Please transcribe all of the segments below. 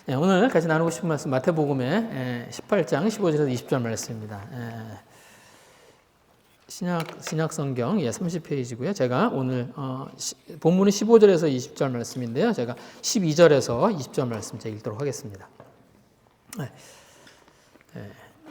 네, 오늘 같이 나누고 싶은 말씀 마태복음의 18장 15절에서 20절 말씀입니다. 신약 성경 30페이지고요. 제가 오늘 본문은 15절에서 20절 말씀인데요. 제가 12절에서 20절 말씀 제가 읽도록 하겠습니다.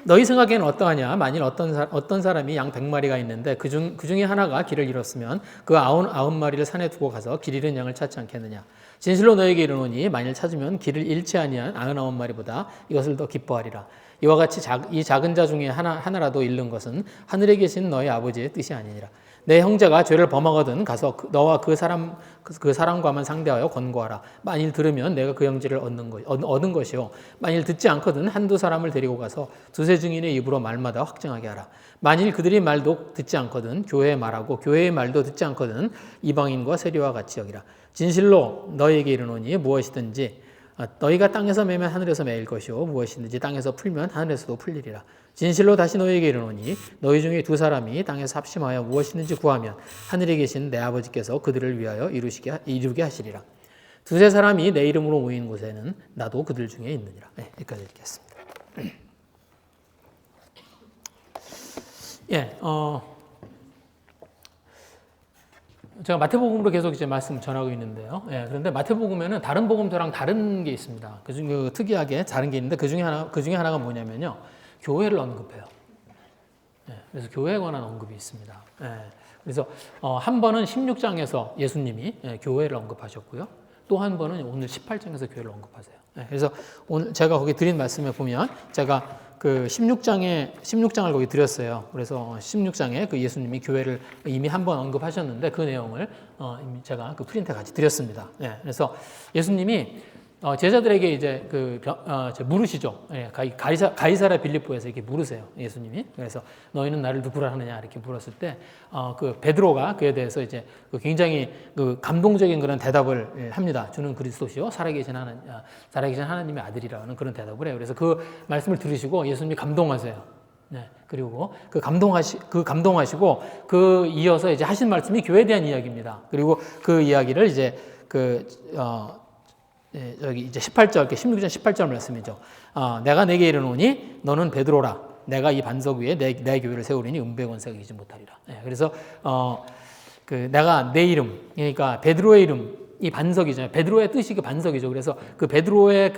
너희 생각에는 어떠하냐? 만일 어떤 사람이 양 100마리가 있는데 그 중에 하나가 길을 잃었으면 그 99마리를 산에 두고 가서 길 잃은 양을 찾지 않겠느냐? 진실로 너에게 이르노니 만일 찾으면 길을 잃지 아니한 99마리보다 이것을 더 기뻐하리라. 이와 같이 이 작은 자 중에 하나라도 잃는 것은 하늘에 계신 너희 아버지의 뜻이 아니니라. 내 형제가 죄를 범하거든 가서 너와 그 사람과만 상대하여 권고하라. 만일 들으면 내가 그 형제를 얻은 것이요. 만일 듣지 않거든 한두 사람을 데리고 가서 두세 증인의 입으로 말마다 확증하게 하라. 만일 그들이 말도 듣지 않거든 교회의 말하고 교회의 말도 듣지 않거든 이방인과 세리와 같이 여기라. 진실로 너희에게 이르노니 무엇이든지 너희가 땅에서 매면 하늘에서 매일 것이요 무엇이든지 땅에서 풀면 하늘에서도 풀리리라. 진실로 다시 너희에게 이르노니 너희 중에 두 사람이 땅에서 합심하여 무엇이든지 구하면 하늘에 계신 내 아버지께서 그들을 위하여 이루게 하시리라. 두세 사람이 내 이름으로 모인 곳에는 나도 그들 중에 있느니라. 네, 여기까지 읽겠습니다. 제가 마태복음으로 계속 이제 말씀을 전하고 있는데요. 그런데 마태복음에는 다른 복음서랑 다른 게 있습니다. 그중 특이하게 다른 게 있는데 그 중에 하나가 뭐냐면요, 교회를 언급해요. 그래서 교회에 관한 언급이 있습니다. 그래서 한 번은 16장에서 예수님이 교회를 언급하셨고요. 또 한 번은 오늘 18장에서 교회를 언급하세요. 그래서 오늘 제가 거기 드린 말씀에 보면 제가 그 16장을 거기 드렸어요. 그래서 16장에 그 예수님이 교회를 이미 한 번 언급하셨는데 그 내용을 제가 그 프린트 같이 드렸습니다. 그래서 예수님이 제자들에게 이제 물으시죠. 가이사랴 빌립보에서 이렇게 물으세요. 예수님이. 그래서 너희는 나를 누구라 하느냐 이렇게 물었을 때 그 베드로가 그에 대해서 이제 굉장히 그 감동적인 그런 대답을 합니다. 주는 그리스도시요 살아계신 하나님의 아들이라는 그런 대답을 해요. 그래서 그 말씀을 들으시고 예수님이 감동하세요. 그리고 감동하시고 이어서 이제 하신 말씀이 교회에 대한 이야기입니다. 그리고 그 이야기를 이제 여기 이제 18절, 16장 18절 말씀이죠. 내가 내게 이르노니 너는 베드로라. 내가 이 반석 위에 내 교회를 세우리니 은배권세가 이기지 못하리라. 그래서 내가 내 이름, 그러니까 베드로의 이름, 이 반석이잖아요. 베드로의 뜻이 그 반석이죠. 그래서 그 베드로의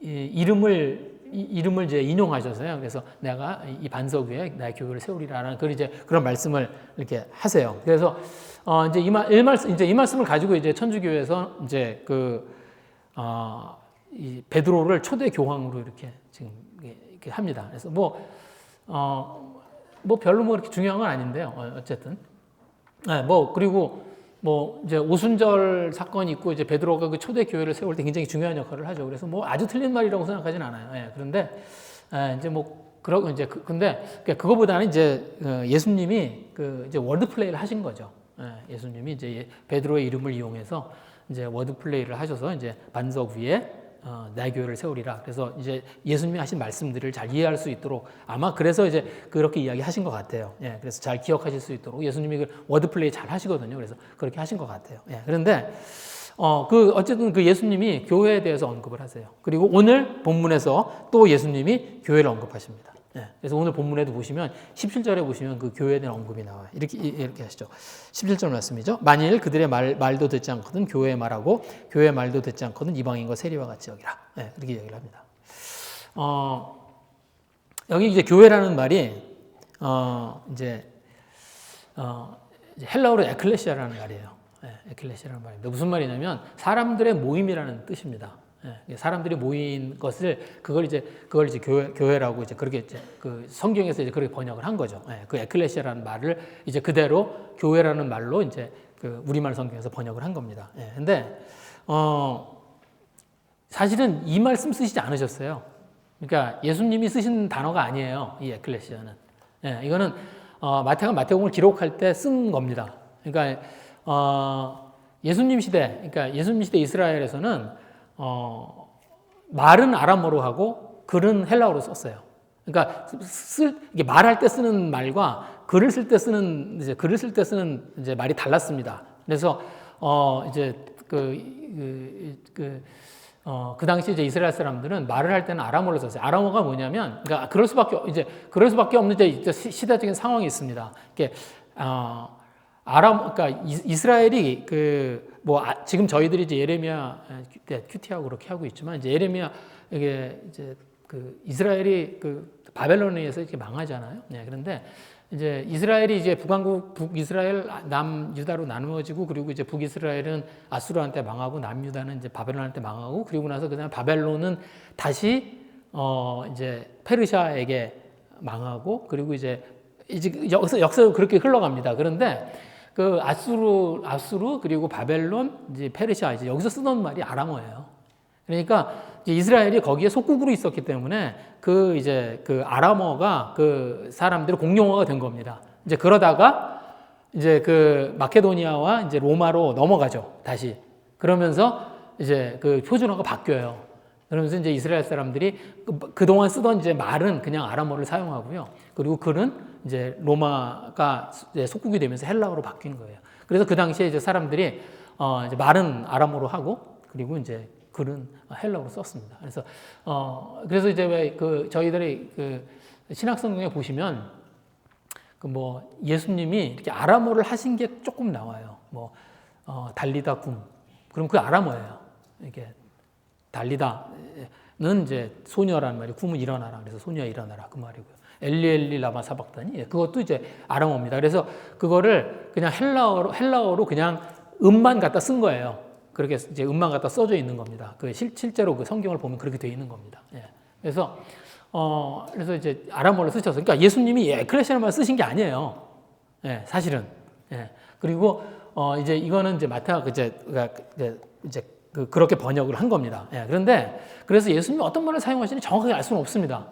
이름을 이제 인용하셔서요. 그래서 내가 이 반석 위에 나의 교회를 세우리라라는 그런 말씀을 이렇게 하세요. 그래서 이제 이 말씀을 가지고 이제 천주교에서 이제 이 베드로를 초대 교황으로 이렇게 지금 이렇게 합니다. 그래서 별로 그렇게 중요한 건 아닌데요. 어쨌든. 그리고 이제 오순절 사건이 있고 이제 베드로가 그 초대 교회를 세울 때 굉장히 중요한 역할을 하죠. 그래서 아주 틀린 말이라고 생각하진 않아요. 그런데 근데 그거보다는 이제 예수님이 이제 워드 플레이를 하신 거죠. 예수님이 이제 베드로의 이름을 이용해서 이제 워드 플레이를 하셔서 이제 반석 위에 내 교회를 세우리라. 그래서 이제 예수님이 하신 말씀들을 잘 이해할 수 있도록 아마 그래서 이제 그렇게 이야기하신 것 같아요. 그래서 잘 기억하실 수 있도록 예수님이 그 워드 플레이 잘 하시거든요. 그래서 그렇게 하신 것 같아요. 그런데 어쨌든 그 예수님이 교회에 대해서 언급을 하세요. 그리고 오늘 본문에서 또 예수님이 교회를 언급하십니다. 그래서 오늘 본문에도 보시면 17절에 보시면 그 교회에 대한 언급이 나와요. 이렇게 하시죠. 17절 말씀이죠. 만일 그들의 말도 듣지 않거든 교회의 말하고 교회의 말도 듣지 않거든 이방인과 세리와 같이 여기라. 그렇게 얘기를 합니다. 여기 이제 교회라는 말이 이제 헬라어로 에클레시아라는 말이에요. 에클레시아라는 말입니다. 무슨 말이냐면 사람들의 모임이라는 뜻입니다. 사람들이 모인 것을 그걸 이제 교회라고 이제 그렇게 이제 그 성경에서 이제 그렇게 번역을 한 거죠. 그 에클레시아라는 말을 이제 그대로 교회라는 말로 이제 그 우리말 성경에서 번역을 한 겁니다. 근데 사실은 이 말씀 쓰시지 않으셨어요. 그러니까 예수님이 쓰신 단어가 아니에요. 이 에클레시아는. 이거는 마태가 마태복음을 기록할 때 쓴 겁니다. 그러니까 예수님 시대 이스라엘에서는 말은 아람어로 하고 글은 헬라어로 썼어요. 그러니까 이게 말할 때 쓰는 말과 글을 쓸 때 쓰는 이제 말이 달랐습니다. 그래서 이제 그 당시 이제 이스라엘 사람들은 말을 할 때는 아람어를 썼어요. 아람어가 뭐냐면, 그러니까 그럴 수밖에 없는 이제 시대적인 상황이 있습니다. 이게 그러니까 이스라엘이 지금 저희들이 이제 예레미야 큐티하고 그렇게 하고 있지만 이제 예레미야 이게 이제 이스라엘이 바벨론에 의해서 이렇게 망하잖아요. 네, 그런데 이제 이스라엘이 이제 북이스라엘, 남유다로 나누어지고, 그리고 이제 북이스라엘은 아수르한테 망하고, 남유다는 이제 바벨론한테 망하고, 그리고 나서 그다음에 바벨론은 다시 이제 페르시아에게 망하고, 그리고 이제 역사가 그렇게 흘러갑니다. 그런데 아수르 그리고 바벨론, 이제 페르시아, 이제 여기서 쓰던 말이 아람어예요. 그러니까 이제 이스라엘이 거기에 속국으로 있었기 때문에 아람어가 사람들의 공용어가 된 겁니다. 이제 그러다가 이제 마케도니아와 이제 로마로 넘어가죠. 다시. 그러면서 이제 표준어가 바뀌어요. 그러면서 이제 이스라엘 사람들이 그동안 쓰던 이제 말은 그냥 아람어를 사용하고요. 그리고 글은 이제 로마가 이제 속국이 되면서 헬라어로 바뀐 거예요. 그래서 그 당시에 이제 사람들이 이제 말은 아람어로 하고, 그리고 이제 글은 헬라어로 썼습니다. 그래서 이제 왜 저희들이 신약성경에 보시면 예수님이 이렇게 아람어를 하신 게 조금 나와요. 달리다 굼. 그럼 그 아람어예요. 이게 달리다는 이제 소녀라는 말이, 굼은 일어나라. 그래서 소녀야 일어나라 그 말이고요. 엘리 라마 사박다니, 그것도 이제 아람어입니다. 그래서 그거를 그냥 헬라어로 그냥 음만 갖다 쓴 거예요. 그렇게 이제 음만 갖다 써져 있는 겁니다. 실제로 성경을 보면 그렇게 되어 있는 겁니다. 예. 그래서 이제 아람어를 쓰셔서, 그러니까 예수님이 에클레시아를 쓰신 게 아니에요. 예, 사실은. 예. 그리고 이제 이거는 이제 마태가 그렇게 번역을 한 겁니다. 예. 그래서 예수님이 어떤 말을 사용하시는지 정확하게 알 수는 없습니다.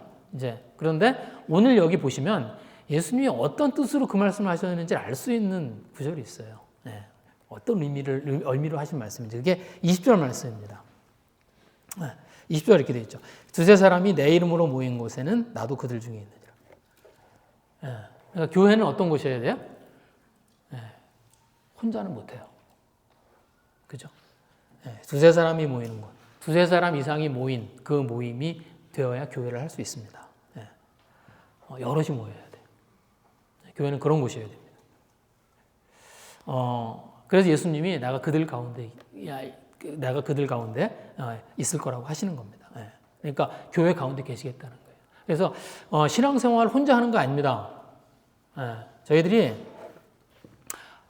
그런데 오늘 여기 보시면 예수님이 어떤 뜻으로 그 말씀을 하셨는지 알 수 있는 구절이 있어요. 예. 어떤 의미로 하신 말씀인지. 그게 20절 말씀입니다. 20절 이렇게 되어 있죠. 두세 사람이 내 이름으로 모인 곳에는 나도 그들 중에 있느니라. 그러니까 교회는 어떤 곳이어야 돼요? 혼자는 못해요. 그죠? 두세 사람이 모이는 곳. 두세 사람 이상이 모인 그 모임이 되어야 교회를 할 수 있습니다. 여럿이 모여야 돼요. 교회는 그런 곳이어야 됩니다. 그래서 예수님이 내가 그들 가운데 있을 거라고 하시는 겁니다. 그러니까 교회 가운데 계시겠다는 거예요. 그래서 신앙생활 혼자 하는 거 아닙니다. 저희들이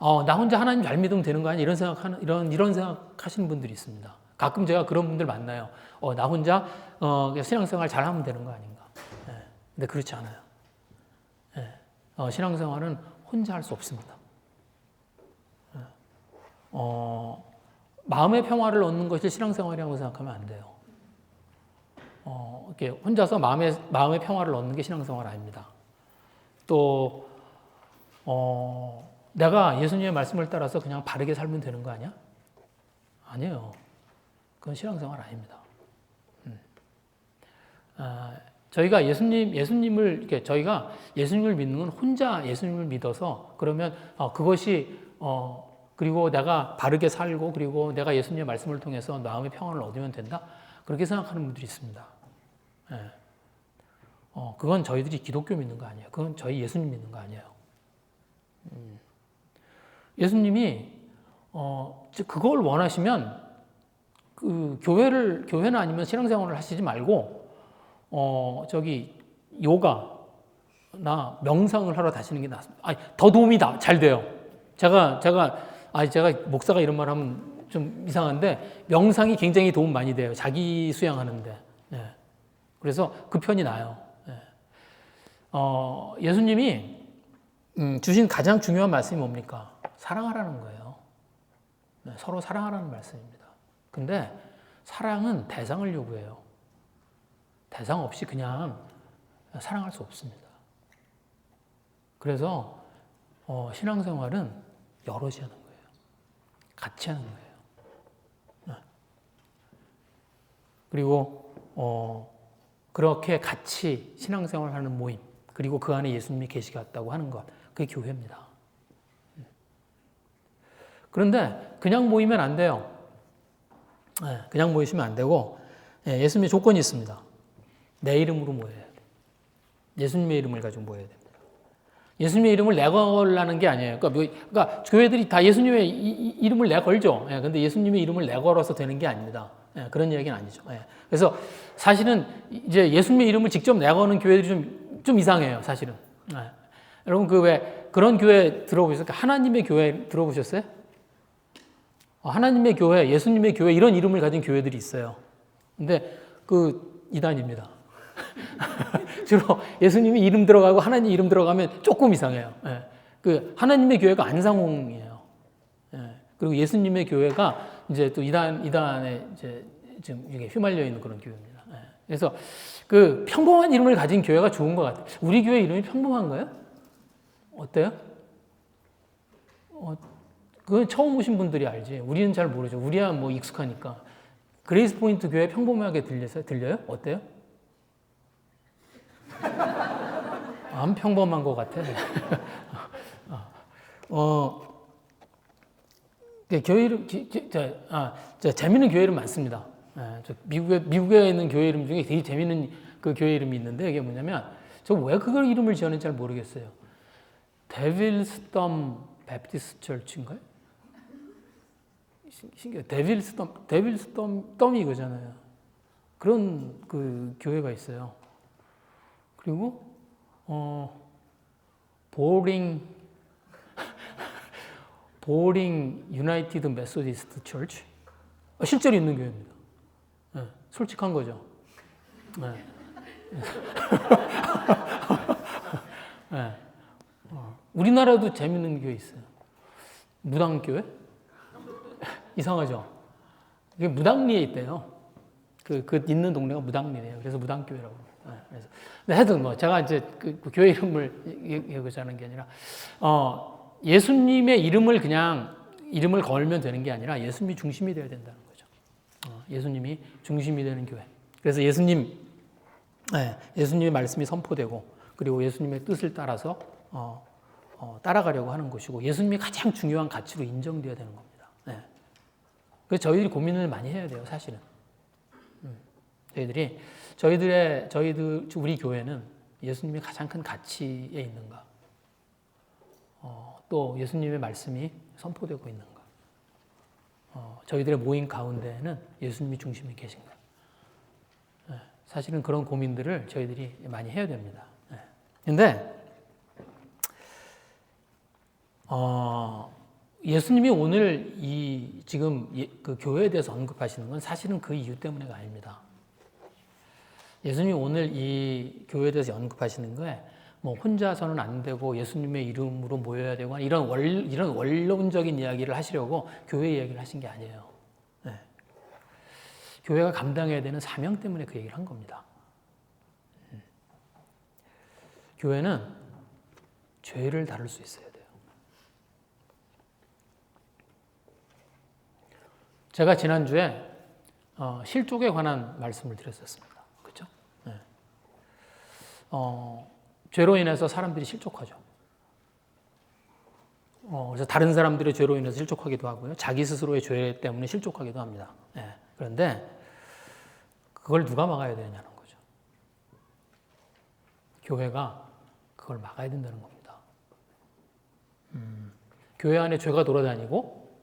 나 혼자 하나님 잘 믿으면 되는 거 아니야? 이런 생각하시는 분들이 있습니다. 가끔 제가 그런 분들 만나요. 나 혼자 신앙생활 잘 하면 되는 거 아닌가? 근데 그렇지 않아요. 신앙생활은 혼자 할 수 없습니다. 마음의 평화를 얻는 것이 신앙생활이라고 생각하면 안 돼요. 이렇게 혼자서 마음의 평화를 얻는 게 신앙생활 아닙니다. 또 내가 예수님의 말씀을 따라서 그냥 바르게 살면 되는 거 아니야? 아니에요. 그건 신앙생활 아닙니다. 저희가 저희가 예수님을 믿는 건 혼자 예수님을 믿어서, 그러면 그것이 그리고 내가 바르게 살고, 그리고 내가 예수님의 말씀을 통해서 마음의 평안을 얻으면 된다? 그렇게 생각하는 분들이 있습니다. 그건 저희들이 기독교 믿는 거 아니에요. 그건 저희 예수님 믿는 거 아니에요. 예수님이 그걸 원하시면 교회는 아니면 신앙생활을 하시지 말고 요가나 명상을 하러 다니시는 게 낫습니다. 더 도움이 잘 돼요. 제가 목사가 이런 말 하면 좀 이상한데, 명상이 굉장히 도움 많이 돼요. 자기 수양하는데. 그래서 그 편이 나아요. 예수님이 주신 가장 중요한 말씀이 뭡니까? 사랑하라는 거예요. 서로 사랑하라는 말씀입니다. 근데 사랑은 대상을 요구해요. 대상 없이 그냥 사랑할 수 없습니다. 그래서 신앙생활은 여럿이 하는 거예요. 같이 하는 거예요. 그리고 그렇게 같이 신앙생활을 하는 모임, 그리고 그 안에 예수님이 계시겠다고 하는 것, 그게 교회입니다. 그런데 그냥 모이면 안 돼요. 그냥 모이시면 안 되고 예수님의 조건이 있습니다. 내 이름으로 모여야 돼. 예수님의 이름을 가지고 모여야 됩니다. 예수님의 이름을 내걸라는 게 아니에요. 그러니까 교회들이 다 예수님의 이름을 내걸죠. 근데 예수님의 이름을 내걸어서 되는 게 아닙니다. 그런 이야기는 아니죠. 그래서 사실은 이제 예수님의 이름을 직접 내거는 교회들이 좀 이상해요. 사실은. 여러분 왜 그런 교회 들어보셨어요? 하나님의 교회 들어보셨어요? 하나님의 교회, 예수님의 교회 이런 이름을 가진 교회들이 있어요. 근데 이단입니다. 주로 예수님이 이름 들어가고 하나님 이름 들어가면 조금 이상해요. 하나님의 교회가 안상홍이에요. 그리고 예수님의 교회가 이제 또 이단에 이제 지금 이게 휘말려 있는 그런 교회입니다. 그래서 평범한 이름을 가진 교회가 좋은 것 같아요. 우리 교회 이름이 평범한가요? 어때요? 그건 처음 오신 분들이 알지. 우리는 잘 모르죠. 우리야 뭐 익숙하니까. 그레이스 포인트 교회 평범하게 들려요? 어때요? 안 평범한 것 같아. 교회 이름, 재밌는 교회 이름 많습니다. 미국에 있는 교회 이름 중에 되게 재밌는 그 교회 이름이 있는데 이게 뭐냐면 저 왜 그걸 이름을 지었는지 잘 모르겠어요. 데빌스 덤 베프티스트 철치인가요? 신기해요. 데빌스 덤이 이거잖아요. 그런 그 교회가 있어요. 그리고 보링 유나이티드 메소디스트 철치 실제로 있는 교회입니다. 솔직한 거죠. 우리나라도 재밌는 교회 있어요. 무당교회? 이상하죠? 이게 무당리에 있대요. 그 있는 동네가 무당리래요. 그래서 무당교회라고. 그래서 하여튼 제가 이제 그 교회 이름을 얘기하자는 게 아니라 예수님의 이름을 그냥 이름을 걸면 되는 게 아니라 예수님이 중심이 되어야 된다는 거죠. 예수님이 중심이 되는 교회. 그래서 예수님의 말씀이 선포되고 그리고 예수님의 뜻을 따라서 따라가려고 하는 것이고 예수님이 가장 중요한 가치로 인정되어야 되는 겁니다. 그래서 저희들이 고민을 많이 해야 돼요, 사실은. 우리 교회는 예수님이 가장 큰 가치에 있는가? 또 예수님의 말씀이 선포되고 있는가? 저희들의 모임 가운데에는 예수님이 중심에 계신가? 사실은 그런 고민들을 저희들이 많이 해야 됩니다. 근데 예수님이 오늘 지금 그 교회에 대해서 언급하시는 건 사실은 그 이유 때문에가 아닙니다. 예수님이 오늘 이 교회에 대해서 언급하시는 거에 혼자서는 안 되고 예수님의 이름으로 모여야 되고 이런 원론적인 이야기를 하시려고 교회 이야기를 하신 게 아니에요. 교회가 감당해야 되는 사명 때문에 그 얘기를 한 겁니다. 교회는 죄를 다룰 수 있어야 돼요. 제가 지난주에 실족에 관한 말씀을 드렸었습니다. 그렇죠? 죄로 인해서 사람들이 실족하죠. 그래서 다른 사람들의 죄로 인해서 실족하기도 하고요. 자기 스스로의 죄 때문에 실족하기도 합니다. 그런데 그걸 누가 막아야 되냐는 거죠. 교회가 그걸 막아야 된다는 겁니다. 교회 안에 죄가 돌아다니고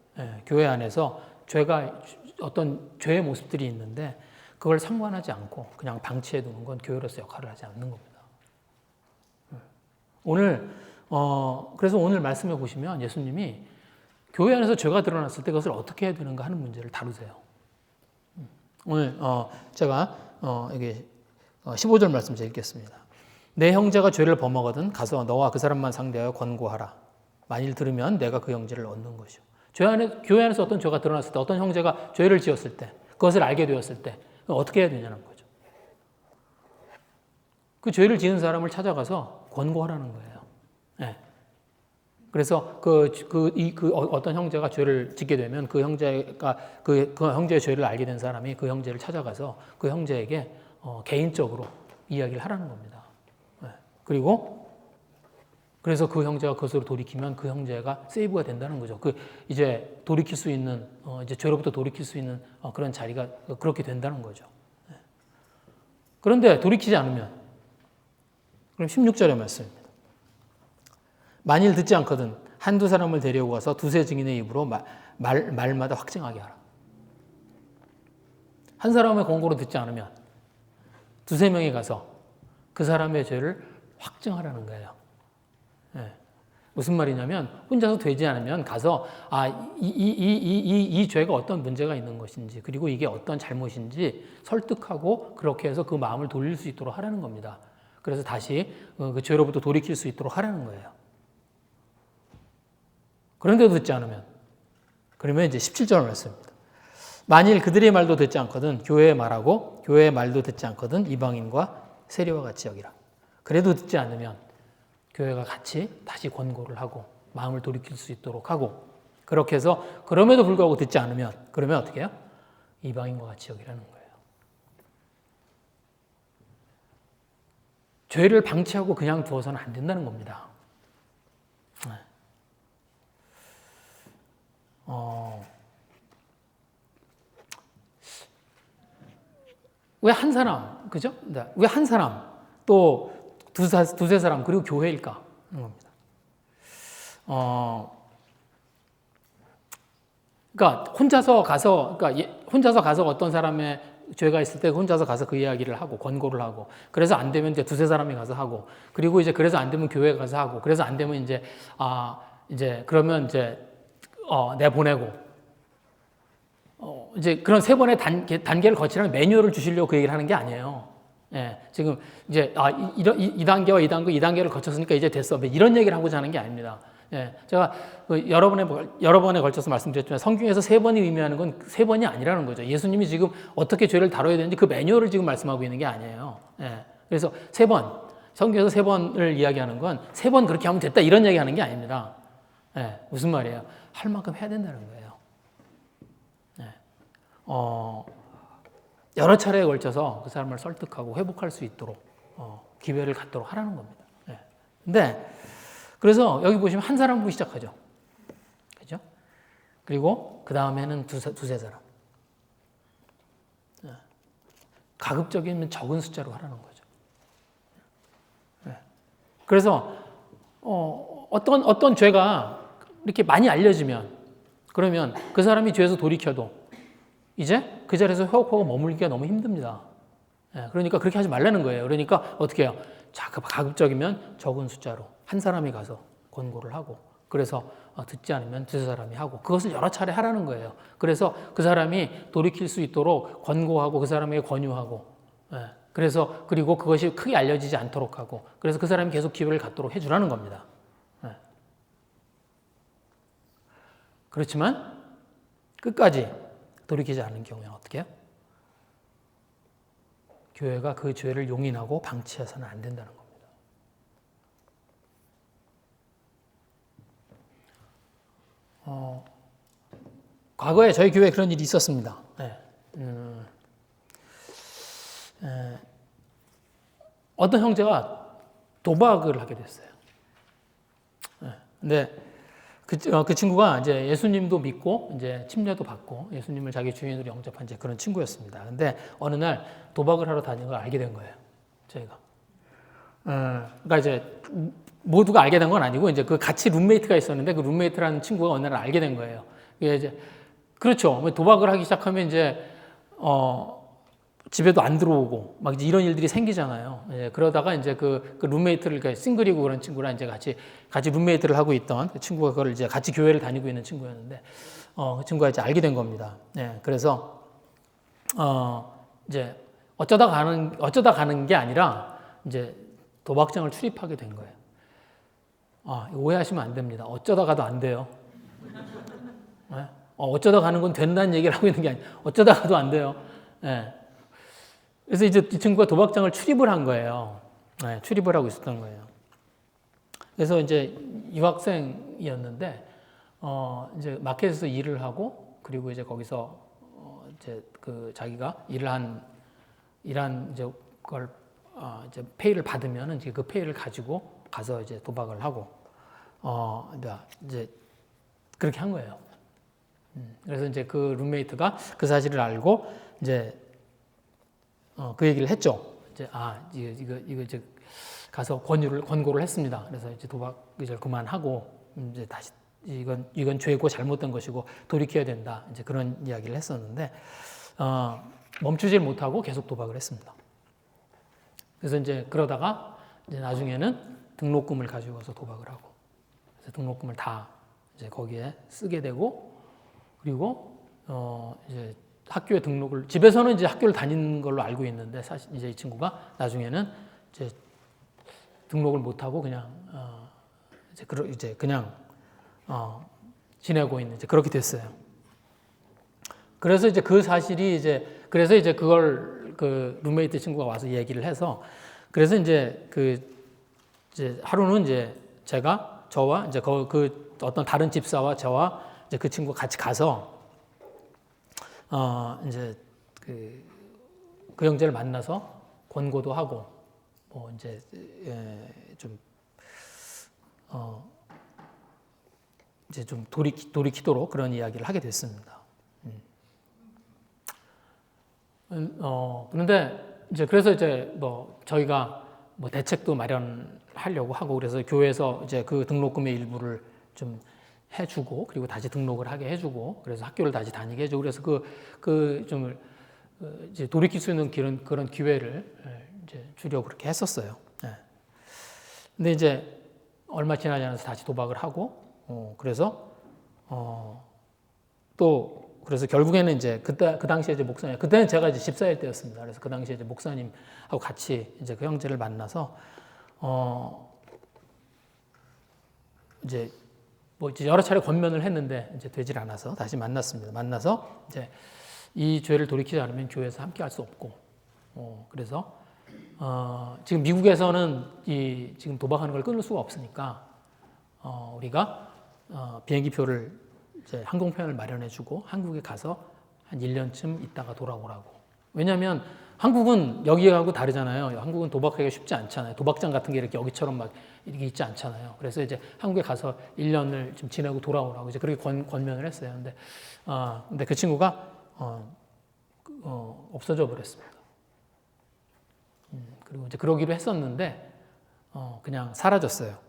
교회 안에서 어떤 죄의 모습들이 있는데 그걸 상관하지 않고 그냥 방치해 두는 건 교회로서 역할을 하지 않는 겁니다. 그래서 오늘 말씀해 보시면 예수님이 교회 안에서 죄가 드러났을 때 그것을 어떻게 해야 되는가 하는 문제를 다루세요. 오늘 제가 여기 15절 말씀 제가 읽겠습니다. 내 형제가 죄를 범하거든 가서 너와 그 사람만 상대하여 권고하라. 만일 들으면 내가 그 형제를 얻는 것이요. 교회 안에서 어떤 죄가 드러났을 때 어떤 형제가 죄를 지었을 때 그것을 알게 되었을 때 어떻게 해야 되냐는 거죠. 그 죄를 지은 사람을 찾아가서 권고하라는 거예요. 그래서 어떤 형제가 죄를 짓게 되면 그 형제의 죄를 알게 된 사람이 그 형제를 찾아가서 그 형제에게 그래서 개인적으로 이야기를 하라는 겁니다. 그리고 그래서 그 형제가 그것으로 돌이키면 그 형제가 세이브가 된다는 거죠. 그 이제 돌이킬 수 있는 이제 죄로부터 돌이킬 수 있는 그런 자리가 그렇게 된다는 거죠. 그런데 돌이키지 않으면 그럼 16절의 말씀입니다. 만일 듣지 않거든 한두 사람을 데려오고 가서 두세 증인의 입으로 말마다 확증하게 하라. 한 사람의 권고로 듣지 않으면 두세 명이 가서 그 사람의 죄를 확증하라는 거예요. 네. 무슨 말이냐면 혼자서 되지 않으면 가서 이 죄가 어떤 문제가 있는 것인지 그리고 이게 어떤 잘못인지 설득하고 그렇게 해서 그 마음을 돌릴 수 있도록 하라는 겁니다. 그래서 다시 그 죄로부터 돌이킬 수 있도록 하라는 거예요. 그런데도 듣지 않으면 그러면 이제 17절 말씀입니다. 만일 그들의 말도 듣지 않거든 교회의 말하고 교회의 말도 듣지 않거든 이방인과 세리와 같이 여기라. 그래도 듣지 않으면 교회가 같이 다시 권고를 하고 마음을 돌이킬 수 있도록 하고 그렇게 해서 그럼에도 불구하고 듣지 않으면 그러면 어떻게 해요? 이방인과 같이 여기라는 거예요. 죄를 방치하고 그냥 두어서는 안 된다는 겁니다. 왜 한 사람, 그죠? 왜 한 사람, 또 두세 사람, 그리고 교회일까? 하는 겁니다. 그러니까 혼자서 가서 어떤 사람의 죄가 있을 때 혼자서 가서 그 이야기를 하고 권고를 하고 그래서 안 되면 이제 두세 사람이 가서 하고 그리고 이제 그래서 안 되면 교회 가서 하고 그래서 안 되면 이제 그러면 이제 내보내고 이제 그런 세 번의 단계를 거치라는 매뉴얼을 주시려고 그 얘기를 하는 게 아니에요. 예, 지금 이제 이 단계와 이 단계를 거쳤으니까 이제 됐어. 이런 얘기를 하고자 하는 게 아닙니다. 예, 제가 여러 번에 걸쳐서 말씀드렸지만 성경에서 세 번이 의미하는 건 세 번이 아니라는 거죠. 예수님이 지금 어떻게 죄를 다뤄야 되는지 그 매뉴얼을 지금 말씀하고 있는 게 아니에요. 예, 그래서 세 번, 성경에서 세 번을 이야기하는 건 세 번 그렇게 하면 됐다 이런 얘기 하는 게 아닙니다. 예, 무슨 말이에요? 할 만큼 해야 된다는 거예요. 여러 차례에 걸쳐서 그 사람을 설득하고 회복할 수 있도록 기회를 갖도록 하라는 겁니다. 근데 그래서 여기 보시면 한 사람 부터 시작하죠. 그죠? 그리고 그 다음에는 두세 사람. 가급적이면 적은 숫자로 하라는 거죠. 그래서 어떤 죄가 이렇게 많이 알려지면 그러면 그 사람이 죄에서 돌이켜도 이제 그 자리에서 회복하고 머물기가 너무 힘듭니다. 그러니까 그렇게 하지 말라는 거예요. 그러니까 어떻게 해요? 가급적이면 적은 숫자로 한 사람이 가서 권고를 하고 그래서 듣지 않으면 두세 사람이 하고 그것을 여러 차례 하라는 거예요. 그래서 그 사람이 돌이킬 수 있도록 권고하고 그 사람에게 권유하고 그래서 그리고 그것이 크게 알려지지 않도록 하고 그래서 그 사람이 계속 기회를 갖도록 해주라는 겁니다. 그렇지만 끝까지 돌이키지 않는 경우에는 어떻게 해요? 교회가 그 죄를 용인하고 방치해서는 안 된다는 겁니다. 과거에 저희 교회에 그런 일이 있었습니다. 어떤 형제가 도박을 하게 됐어요. 근데 그 친구가 이제 예수님도 믿고 이제 침례도 받고 예수님을 자기 주인으로 영접한 이제 그런 친구였습니다. 근데 어느 날 도박을 하러 다니는 걸 알게 된 거예요. 저희가. 그러니까 이제 모두가 알게 된 건 아니고 이제 그 같이 룸메이트가 있었는데 그 룸메이트라는 친구가 어느 날 알게 된 거예요. 이제 그렇죠. 도박을 하기 시작하면 이제 집에도 안 들어오고 막 이제 이런 일들이 생기잖아요. 그러다가 이제 그 룸메이트를 그러니까 싱글이고 그런 친구랑 이제 같이 룸메이트를 하고 있던 그 친구가 그걸 이제 같이 교회를 다니고 있는 친구였는데 그 친구가 이제 알게 된 겁니다. 그래서 이제 어쩌다 가는 게 아니라 이제 도박장을 출입하게 된 거예요. 오해하시면 안 됩니다. 어쩌다가도 안 돼요. 어쩌다 가는 건 된다는 얘기를 하고 있는 게 아니에요. 어쩌다가도 안 돼요. 그래서 이제 이 친구가 도박장을 출입을 한 거예요. 출입을 하고 있었던 거예요. 그래서 이제 유학생이었는데, 이제 마켓에서 일을 하고, 그리고 이제 거기서, 이제 그 자기가 일한 이제 그걸, 이제 페이를 받으면은 이제 그 페이를 가지고 가서 이제 도박을 하고 이제 그렇게 한 거예요. 그래서 이제 그 룸메이트가 그 사실을 알고 이제 그 얘기를 했죠. 이제 이거 이제 가서 권고를 했습니다. 그래서 이제 도박 이제 그만하고 이제 다시 이건 죄고 잘못된 것이고 돌이켜야 된다. 이제 그런 이야기를 했었는데 멈추질 못하고 계속 도박을 했습니다. 그래서 이제 그러다가 이제 나중에는 등록금을 가지고 와서 도박을 하고 그래서 등록금을 다 이제 거기에 쓰게 되고 그리고 이제 학교에 등록을 집에서는 이제 학교를 다니는 걸로 알고 있는데 사실 이제 이 친구가 나중에는 이제 등록을 못 하고 그냥 이제 그냥 지내고 있는 이제 그렇게 됐어요. 그래서 이제 그 사실이 그래서 이제 그걸 그 룸메이트 친구가 와서 얘기를 해서 그래서 이제 이제 하루는 이제 저와 이제 그 어떤 다른 집사와 저와 이제 그 친구가 같이 가서 이제 그 형제를 만나서 권고도 하고 뭐 이제 이제 좀 돌이키도록 그런 이야기를 하게 됐습니다. 그런데 이제 그래서 이제 뭐 저희가 뭐 대책도 마련하려고 하고 그래서 교회에서 이제 그 등록금의 일부를 좀 해주고 그리고 다시 등록을 하게 해주고 그래서 학교를 다시 다니게 해주고 그래서 좀 이제 돌이킬 수 있는 그런 기회를 이제 주려고 그렇게 했었어요. 근데 이제 얼마 지나지 않아서 다시 도박을 하고 그래서 또 그래서 결국에는 이제 그 당시에 이제 목사님 그때는 제가 이제 집사일 때였습니다. 그래서 그 당시에 이제 목사님하고 같이 이제 그 형제를 만나서 이제 뭐 이제 여러 차례 권면을 했는데 이제 되질 않아서 다시 만났습니다. 만나서 이제 이 죄를 돌이키지 않으면 교회에서 함께 할 수 없고 그래서 지금 미국에서는 지금 도박하는 걸 끊을 수가 없으니까 우리가 비행기표를 이제 항공편을 마련해주고 한국에 가서 한 1년쯤 있다가 돌아오라고. 왜냐하면 한국은 여기하고 다르잖아요. 한국은 도박하기가 쉽지 않잖아요. 도박장 같은 게 이렇게 여기처럼 막 이렇게 있지 않잖아요. 그래서 이제 한국에 가서 1년을 좀 지내고 돌아오라고 이제 그렇게 권면을 했어요. 근데 그 친구가 없어져 버렸습니다. 그리고 이제 그러기로 했었는데 그냥 사라졌어요.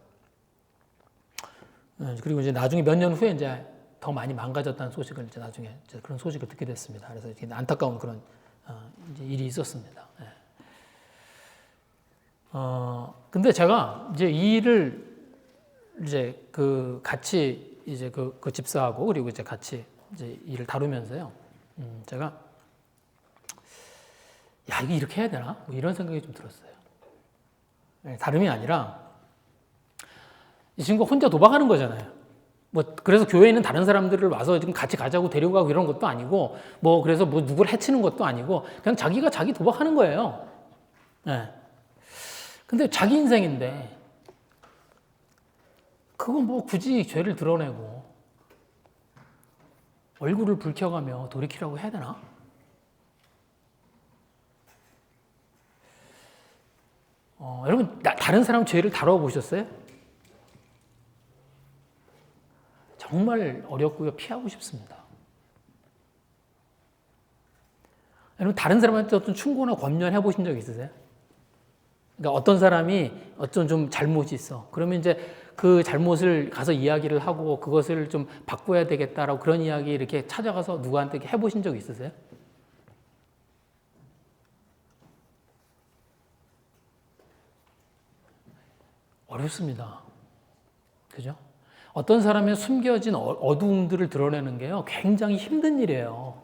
그리고 이제 나중에 몇 년 후에 이제 더 많이 망가졌다는 소식을 이제 나중에 이제 그런 소식을 듣게 됐습니다. 그래서 이렇게 안타까운 그런 이제 일이 있었습니다. 근데 제가 이제 이 일을 이제 같이 이제 그 집사하고 그리고 이제 같이 이제 일을 다루면서요. 제가 야 이게 이렇게 해야 되나? 뭐 이런 생각이 좀 들었어요. 다름이 아니라 이 친구가 혼자 도박하는 거잖아요. 뭐 그래서 교회에 있는 다른 사람들을 와서 지금 같이 가자고 데리고 가고 이런 것도 아니고 뭐 그래서 뭐 누구를 해치는 것도 아니고 그냥 자기가 자기 도박하는 거예요. 근데 자기 인생인데 그거 뭐 굳이 죄를 드러내고 얼굴을 붉혀가며 돌이키라고 해야 되나? 여러분 다른 사람 죄를 다뤄보셨어요? 정말 어렵고요. 피하고 싶습니다. 여러분 다른 사람한테 어떤 충고나 권면해 보신 적 있으세요? 그러니까 어떤 사람이 어떤 좀 잘못이 있어. 그러면 이제 그 잘못을 가서 이야기를 하고 그것을 좀 바꿔야 되겠다라고 그런 이야기 이렇게 찾아가서 누구한테 해보신 적 있으세요? 어렵습니다. 그죠? 어떤 사람의 숨겨진 어두움들을 드러내는 게요, 굉장히 힘든 일이에요.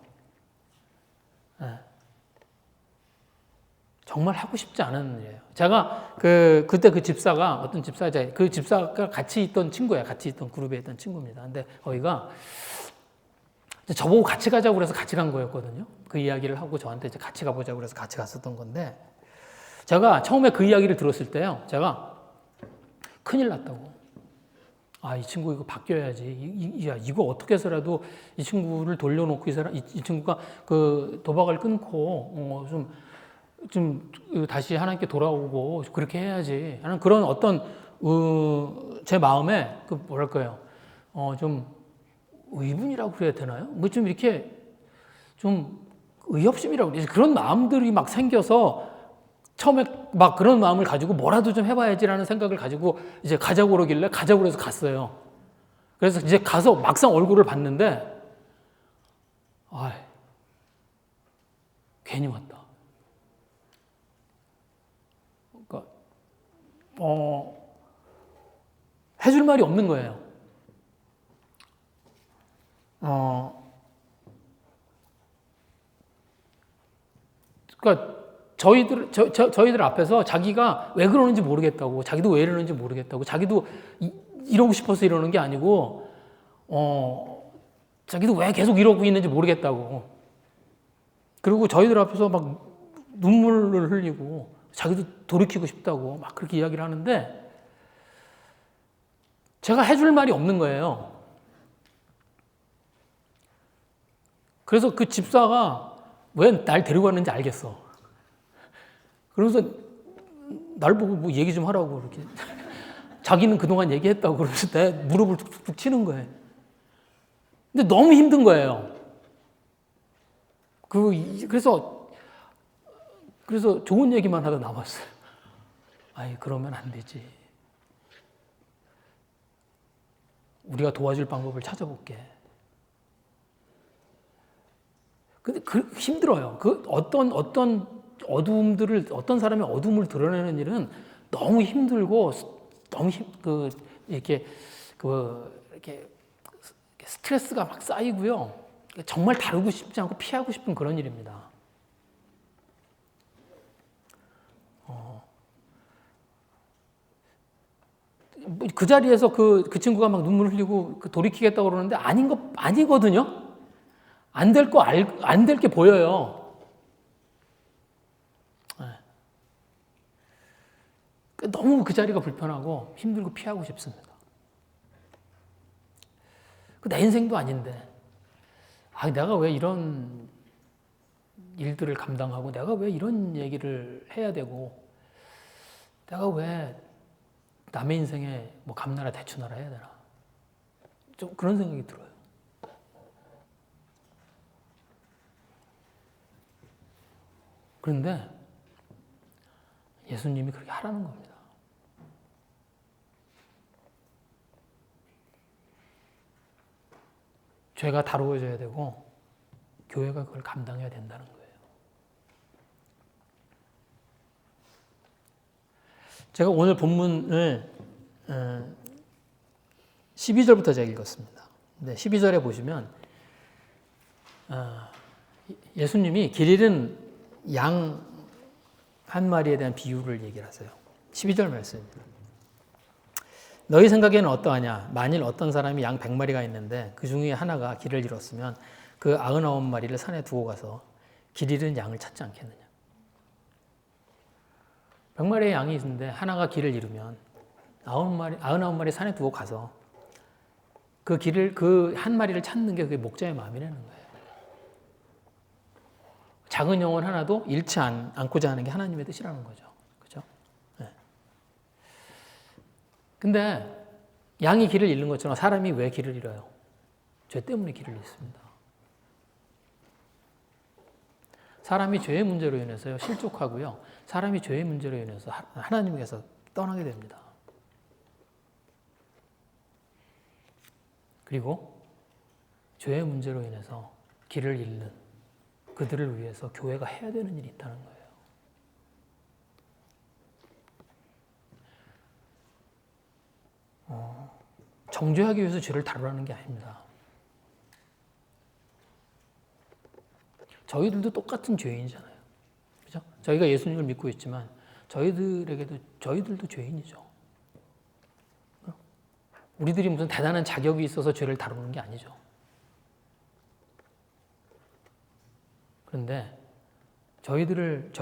정말 하고 싶지 않은 일이에요. 제가 그때 그 집사가 어떤 그 집사가 같이 있던 친구예요. 같이 있던 그룹에 있던 친구입니다. 근데 거기가 저보고 같이 가자고 그래서 같이 간 거였거든요. 그 이야기를 하고 저한테 이제 같이 가보자고 그래서 같이 갔었던 건데 제가 처음에 그 이야기를 들었을 때요, 제가 큰일 났다고. 이 친구 이거 바뀌어야지. 이거 어떻게 해서라도 이 친구를 돌려놓고 이 친구가 그 도박을 끊고 좀 다시 하나님께 돌아오고 그렇게 해야지 하는 그런 어떤 제 마음에 그 뭐랄까요, 좀 의분이라고 그래야 되나요? 뭐 좀 이렇게 좀 의협심이라고 그러지, 그런 마음들이 막 생겨서 처음에 막 그런 마음을 가지고 뭐라도 좀 해봐야지라는 생각을 가지고 이제 가자고 그러길래 가자고 그래서 갔어요. 그래서 이제 가서 막상 얼굴을 봤는데, 아, 괜히 왔다. 그러니까 해줄 말이 없는 거예요. 그러니까 저희들 앞에서 자기가 왜 그러는지 모르겠다고, 자기도 왜 이러는지 모르겠다고, 자기도 이러고 싶어서 이러는 게 아니고, 자기도 왜 계속 이러고 있는지 모르겠다고. 그리고 저희들 앞에서 막 눈물을 흘리고, 자기도 돌이키고 싶다고 막 그렇게 이야기를 하는데, 제가 해줄 말이 없는 거예요. 그래서 그 집사가 왜 날 데리고 왔는지 알겠어. 그러면서 날 보고 뭐 얘기 좀 하라고 이렇게. 자기는 그동안 얘기했다고 그러면서 내 무릎을 툭툭툭 치는 거예요. 근데 너무 힘든 거예요. 그래서 좋은 얘기만 하다 나왔어요. 아이, 그러면 안 되지. 우리가 도와줄 방법을 찾아볼게. 근데 힘들어요. 어떤 사람의 어둠을 드러내는 일은 너무 힘들고, 너무 이렇게 스트레스가 막 쌓이고요. 정말 다루고 싶지 않고 피하고 싶은 그런 일입니다. 그 자리에서 그 친구가 막 눈물 흘리고 돌이키겠다고 그러는데 아니거든요? 안 될 게 보여요. 너무 그 자리가 불편하고 힘들고 피하고 싶습니다. 내 인생도 아닌데, 내가 왜 이런 일들을 감당하고, 내가 왜 이런 얘기를 해야 되고, 내가 왜 남의 인생에 뭐 감나라 대추나라 해야 되나. 좀 그런 생각이 들어요. 그런데 예수님이 그렇게 하라는 겁니다. 죄가 다루어져야 되고 교회가 그걸 감당해야 된다는 거예요. 제가 오늘 본문을 12절부터 제가 읽었습니다. 근데 12절에 보시면 예수님이 길 잃은 양 한 마리에 대한 비유를 얘기를 하세요. 12절 말씀입니다. 너희 생각에는 어떠하냐? 만일 어떤 사람이 양 100마리가 있는데 그 중에 하나가 길을 잃었으면 그 99마리를 산에 두고 가서 길 잃은 양을 찾지 않겠느냐? 100마리의 양이 있는데 하나가 길을 잃으면 99마리 산에 두고 가서 그 한 마리를 찾는 게 그게 목자의 마음이라는 거예요. 작은 영혼 하나도 잃지 않고자 하는 게 하나님의 뜻이라는 거죠. 그죠? 네. 근데 양이 길을 잃는 것처럼 사람이 왜 길을 잃어요? 죄 때문에 길을 잃습니다. 사람이 죄의 문제로 인해서 실족하고요. 사람이 죄의 문제로 인해서 하나님께서 떠나게 됩니다. 그리고 죄의 문제로 인해서 길을 잃는 그들을 위해서 교회가 해야 되는 일이 있다는 거예요. 정죄하기 위해서 죄를 다루라는 게 아닙니다. 저희들도 똑같은 죄인이잖아요. 그죠? 저희가 예수님을 믿고 있지만 저희들도 죄인이죠. 우리들이 무슨 대단한 자격이 있어서 죄를 다루는 게 아니죠. 그런데 저희들을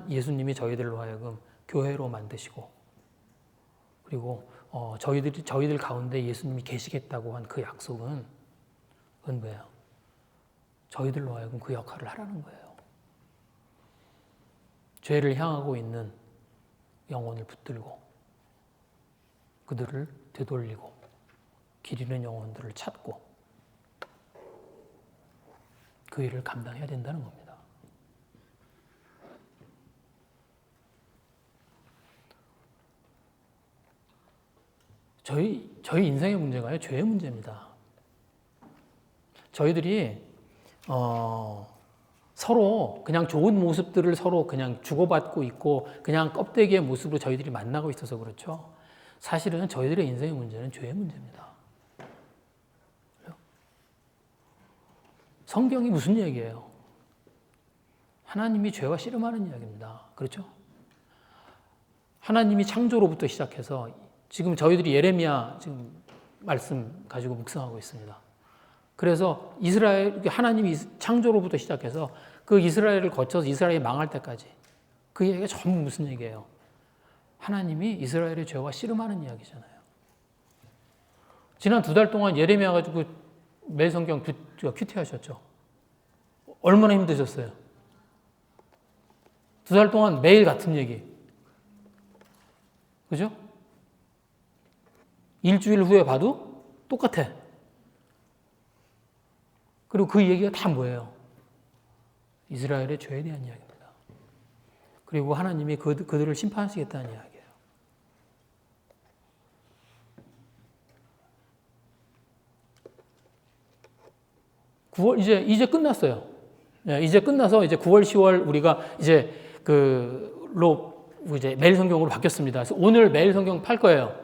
예수님이 저희들로 하여금 교회로 만드시고, 그리고 저희들 가운데 예수님이 계시겠다고 한 그 약속은 그건 뭐예요? 저희들로 하여금 그 역할을 하라는 거예요. 죄를 향하고 있는 영혼을 붙들고 그들을 되돌리고 길 잃은 영혼들을 찾고 그 일을 감당해야 된다는 겁니다. 저희 인생의 문제가요, 죄의 문제입니다. 저희들이 서로 그냥 좋은 모습들을 서로 그냥 주고받고 있고 그냥 껍데기의 모습으로 저희들이 만나고 있어서 그렇죠. 사실은 저희들의 인생의 문제는 죄의 문제입니다. 성경이 무슨 얘기예요? 하나님이 죄와 씨름하는 이야기입니다. 그렇죠? 하나님이 창조로부터 시작해서 지금 저희들이 예레미야 지금 말씀 가지고 묵상하고 있습니다. 그래서 하나님이 창조로부터 시작해서 그 이스라엘을 거쳐서 이스라엘이 망할 때까지 그 얘기가 전부 무슨 얘기예요? 하나님이 이스라엘의 죄와 씨름하는 이야기잖아요. 지난 2달 동안 예레미야 가지고 매일 성경 큐티하셨죠? 얼마나 힘드셨어요? 2달 동안 매일 같은 얘기. 그죠? 일주일 후에 봐도 똑같아. 그리고 그 얘기가 다 뭐예요? 이스라엘의 죄에 대한 이야기입니다. 그리고 하나님이 그들을 심판하시겠다는 이야기예요. 이제 끝났어요. 이제 끝나서 이제 9월, 10월 우리가 이제 이제 매일 성경으로 바뀌었습니다. 그래서 오늘 매일 성경 팔 거예요.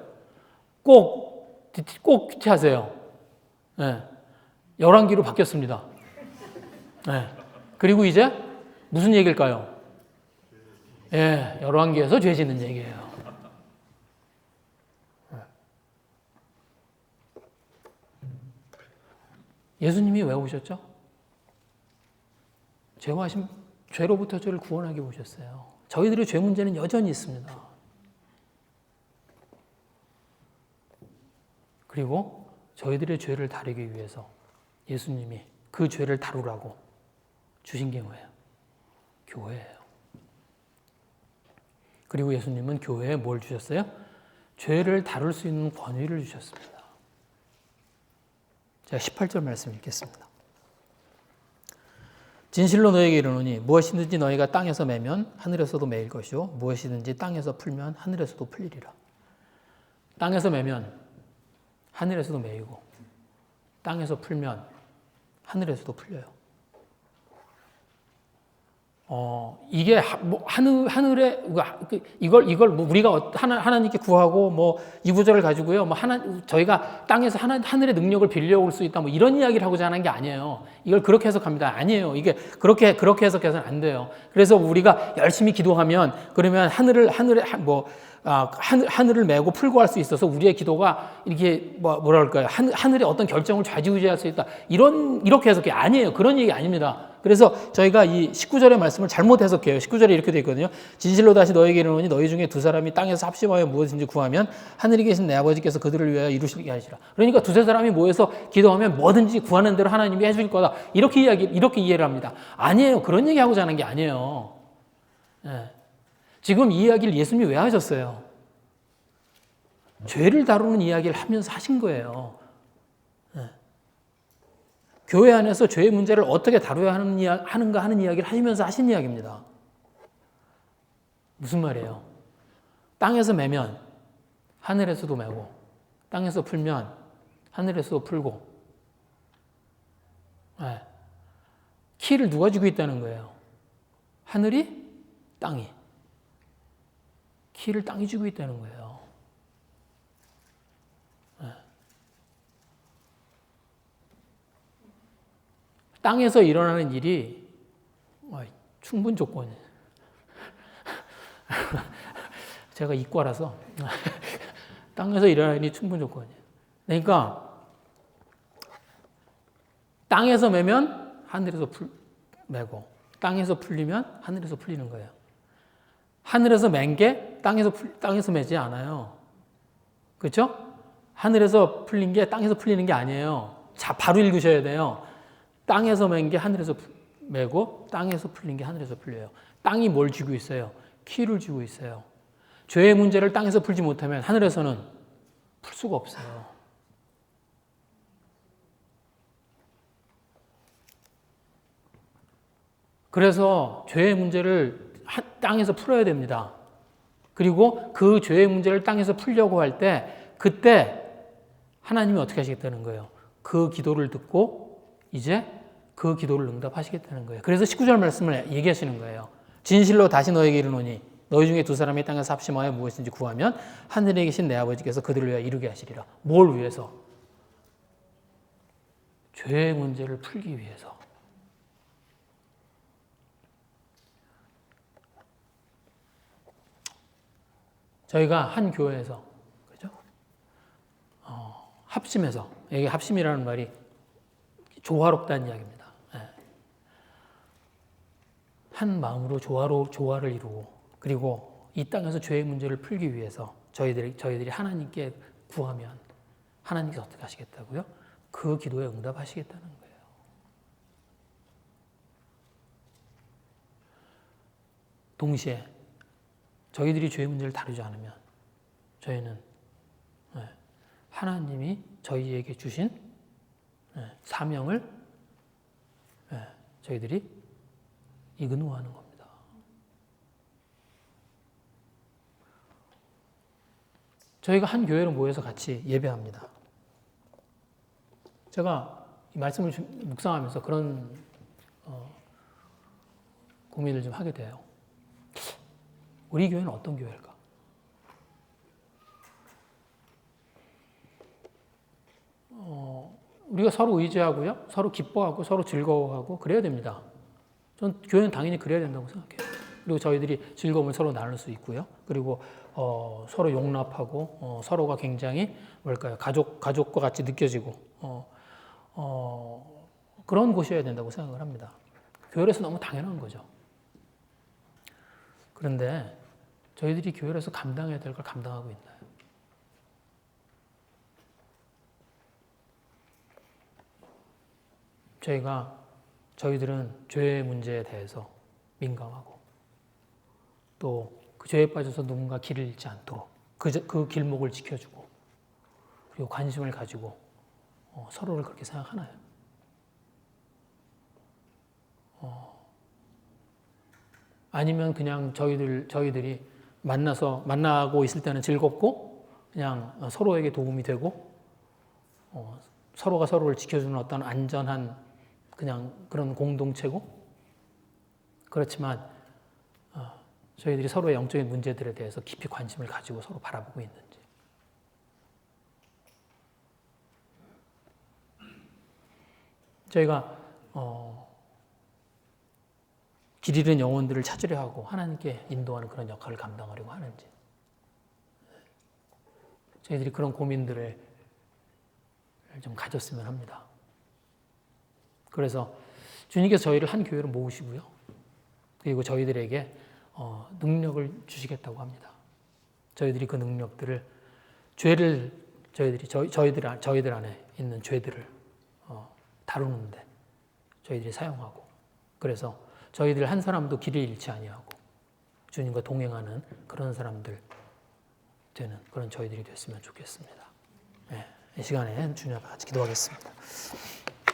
꼭 큐티하세요. 네. 열왕기로 바뀌었습니다. 네. 그리고 이제 무슨 얘기일까요? 예, 열왕기에서 죄 짓는 얘기예요. 예수님이 왜 오셨죠? 죄로부터 저를 구원하기 오셨어요. 저희들의 죄 문제는 여전히 있습니다. 그리고 저희들의 죄를 다루기 위해서 예수님이 그 죄를 다루라고 주신 게 뭐예요? 교회예요. 그리고 예수님은 교회에 뭘 주셨어요? 죄를 다룰 수 있는 권위를 주셨습니다. 제가 18절 말씀 읽겠습니다. 진실로 너에게 이르노니 무엇이든지 너희가 땅에서 매면 하늘에서도 매일 것이요 무엇이든지 땅에서 풀면 하늘에서도 풀리리라. 땅에서 매면 하늘에서도 매이고 땅에서 풀면 하늘에서도 풀려요. 이게 하늘에 이걸 우리가 하나님께 구하고 이 구절을 가지고요 저희가 땅에서 하늘의 능력을 빌려올 수 있다 이런 이야기를 하고자 하는 게 아니에요. 이걸 그렇게 해석합니다. 아니에요. 이게 그렇게 해석해서는 안 돼요. 그래서 우리가 열심히 기도하면 그러면 하늘을 메고 풀고 할 수 있어서 우리의 기도가 이렇게 뭐랄까요 하늘의 어떤 결정을 좌지우지할 수 있다 이렇게 해석해. 아니에요. 그런 얘기 아닙니다. 그래서 저희가 이 19절의 말씀을 잘못 해석해요. 19절에 이렇게 되어 있거든요. 진실로 다시 너에게 이르노니 너희 중에 2사람이 땅에서 합심하여 무엇인지 구하면 하늘에 계신 내 아버지께서 그들을 위하여 이루시게 하시라. 그러니까 2-3사람이 모여서 기도하면 뭐든지 구하는 대로 하나님이 해줄 거다. 이렇게 이해를 합니다. 아니에요. 그런 얘기하고자 하는 게 아니에요. 네. 지금 이 이야기를 예수님이 왜 하셨어요? 죄를 다루는 이야기를 하면서 하신 거예요. 네. 교회 안에서 죄의 문제를 어떻게 다루어야 하는가 하는 이야기를 하시면서 하신 이야기입니다. 무슨 말이에요? 땅에서 매면 하늘에서도 매고 땅에서 풀면 하늘에서도 풀고 네. 키를 누가 쥐고 있다는 거예요? 하늘이? 땅이. 키를 땅이 쥐고 있다는 거예요. 네. 땅에서 일어나는 일이 충분 조건이에요. 제가 이과라서 땅에서 일어나는 일이 충분 조건이에요. 그러니까 땅에서 매면 하늘에서 매고 땅에서 풀리면 하늘에서 풀리는 거예요. 하늘에서 맨 게 땅에서 매지 않아요. 그렇죠? 하늘에서 풀린 게 땅에서 풀리는 게 아니에요. 자, 바로 읽으셔야 돼요. 땅에서 맨 게 하늘에서 매고 땅에서 풀린 게 하늘에서 풀려요. 땅이 뭘 쥐고 있어요? 키를 쥐고 있어요. 죄의 문제를 땅에서 풀지 못하면 하늘에서는 풀 수가 없어요. 그래서 죄의 문제를 땅에서 풀어야 됩니다. 그리고 그 죄의 문제를 땅에서 풀려고 할 때 그때 하나님이 어떻게 하시겠다는 거예요? 그 기도를 듣고 이제 그 기도를 응답하시겠다는 거예요. 그래서 19절 말씀을 얘기하시는 거예요. 진실로 다시 너에게 이르노니 너희 중에 두 사람이 땅에서 합심하여 무엇인지 구하면 하늘에 계신 내 아버지께서 그들을 위하여 이루게 하시리라. 뭘 위해서? 죄의 문제를 풀기 위해서. 저희가 한 교회에서 그죠? 합심해서 이게 합심이라는 말이 조화롭다는 이야기입니다. 네. 한 마음으로 조화를 이루고 그리고 이 땅에서 죄의 문제를 풀기 위해서 저희들이 하나님께 구하면 하나님께서 어떻게 하시겠다고요? 그 기도에 응답하시겠다는 거예요. 동시에 저희들이 죄의 문제를 다루지 않으면 저희는 하나님이 저희에게 주신 사명을 저희들이 이근호하는 겁니다. 저희가 한 교회로 모여서 같이 예배합니다. 제가 이 말씀을 묵상하면서 그런 고민을 좀 하게 돼요. 우리 교회는 어떤 교회일까? 우리가 서로 의지하고요, 서로 기뻐하고, 서로 즐거워하고 그래야 됩니다. 전 교회는 당연히 그래야 된다고 생각해요. 그리고 저희들이 즐거움을 서로 나눌 수 있고요. 그리고 서로 용납하고 서로가 굉장히 뭘까요? 가족과 같이 느껴지고 그런 곳이어야 된다고 생각을 합니다. 교회에서 너무 당연한 거죠. 그런데 저희들이 교회에서 감당해야 될 걸 감당하고 있나요? 저희들은 죄의 문제에 대해서 민감하고 또 그 죄에 빠져서 누군가 길을 잃지 않도록 그 길목을 지켜주고 그리고 관심을 가지고 서로를 그렇게 생각하나요? 아니면 그냥 저희들이 만나고 있을 때는 즐겁고 그냥 서로에게 도움이 되고 서로가 서로를 지켜주는 어떤 안전한 그냥 그런 공동체고 그렇지만 저희들이 서로의 영적인 문제들에 대해서 깊이 관심을 가지고 서로 바라보고 있는지 저희가 길 잃은 영혼들을 찾으려 하고 하나님께 인도하는 그런 역할을 감당하려고 하는지 저희들이 그런 고민들을 좀 가졌으면 합니다. 그래서 주님께서 저희를 한 교회로 모으시고요. 그리고 저희들에게 능력을 주시겠다고 합니다. 저희들이 그 능력들을 저희들 안에 있는 죄들을 다루는데 저희들이 사용하고 그래서 저희들 한 사람도 길을 잃지 아니하고 주님과 동행하는 그런 사람들 되는 그런 저희들이 됐으면 좋겠습니다. 이 시간에 주님 앞에 같이 기도하겠습니다.